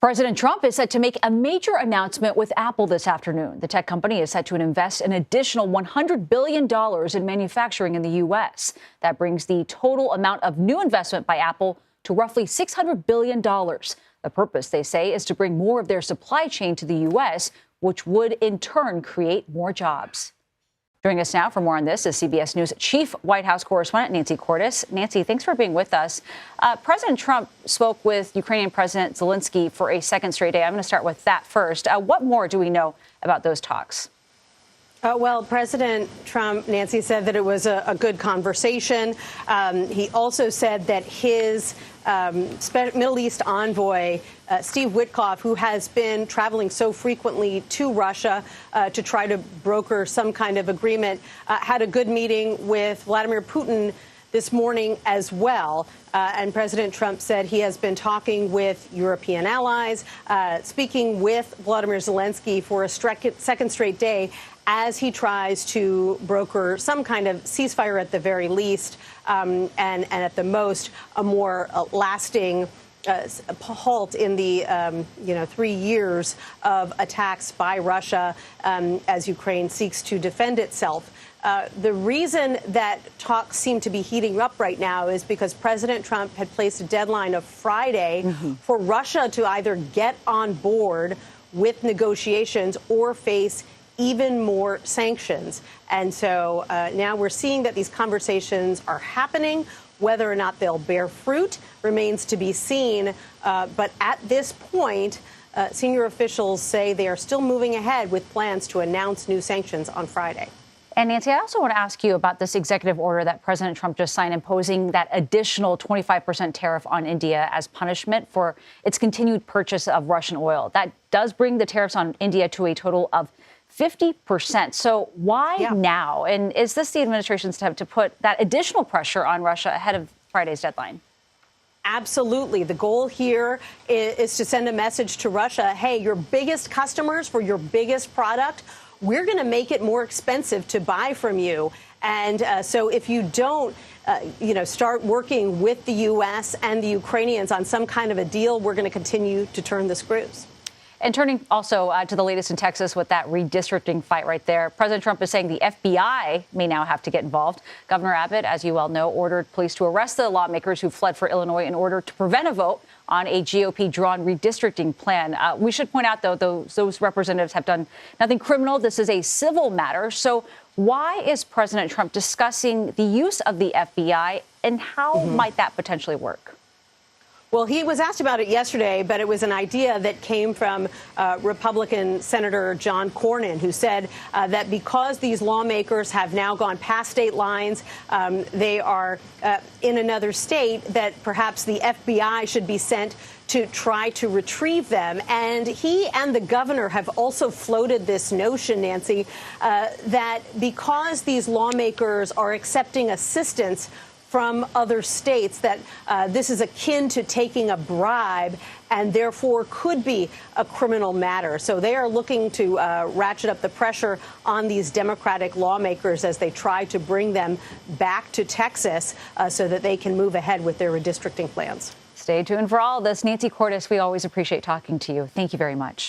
President Trump is set to make a major announcement with Apple this afternoon. The tech company is set to invest an additional $100 billion in manufacturing in the U.S. That brings the total amount of new investment by Apple to roughly $600 billion. The purpose, they say, is to bring more of their supply chain to the U.S., which would in turn create more jobs. Joining us now for more on this is CBS News Chief White House correspondent Nancy Cordes. Nancy, thanks for being with us. President Trump spoke with Ukrainian President Zelenskyy for a second straight day. I'm going to start with that first. What more do we know about those talks? Well, President Trump, Nancy, said that it was a good conversation. He also said that his Middle East envoy, Steve Witkoff, who has been traveling so frequently to Russia to try to broker some kind of agreement, had a good meeting with Vladimir Putin this morning as well. And President Trump said he has been talking with European allies, speaking with Volodymyr Zelenskyy for a second straight day as he tries to broker some kind of ceasefire at the very least, and at the most a more lasting halt in the 3 years of attacks by Russia as Ukraine seeks to defend itself. The reason that talks seem to be heating up right now is because President Trump had placed a deadline of Friday for Russia to either get on board with negotiations or face even more sanctions. And so now we're seeing that these conversations are happening. Whether or not they'll bear fruit remains to be seen. But at this point, senior officials say they are still moving ahead with plans to announce new sanctions on Friday. And Nancy, I also want to ask you about this executive order that President Trump just signed imposing that additional 25% tariff on India as punishment for its continued purchase of Russian oil. That does bring the tariffs on India to a total of 50%. So why now? And is this the administration's attempt to put that additional pressure on Russia ahead of Friday's deadline? Absolutely. The goal here is to send a message to Russia. Hey, your biggest customers for your biggest product, we're going to make it more expensive to buy from you. And so if you don't, start working with the U.S. and the Ukrainians on some kind of a deal, we're going to continue to turn the screws. And turning also to the latest in Texas with that redistricting fight right there, President Trump is saying the FBI may now have to get involved. Governor Abbott, as you well know, ordered police to arrest the lawmakers who fled for Illinois in order to prevent a vote on a GOP-drawn redistricting plan. We should point out, though, those representatives have done nothing criminal. This is a civil matter. So why is President Trump discussing the use of the FBI, and how might that potentially work? Well, he was asked about it yesterday, but it was an idea that came from Republican Senator John Cornyn, who said that because these lawmakers have now gone past state lines, they are in another state, that perhaps the FBI should be sent to try to retrieve them. And he and the governor have also floated this notion, Nancy, that because these lawmakers are accepting assistance from other states, that this is akin to taking a bribe and therefore could be a criminal matter. So they are looking to ratchet up the pressure on these Democratic lawmakers as they try to bring them back to Texas so that they can move ahead with their redistricting plans. Stay tuned for all this. Nancy Cordes, we always appreciate talking to you. Thank you very much.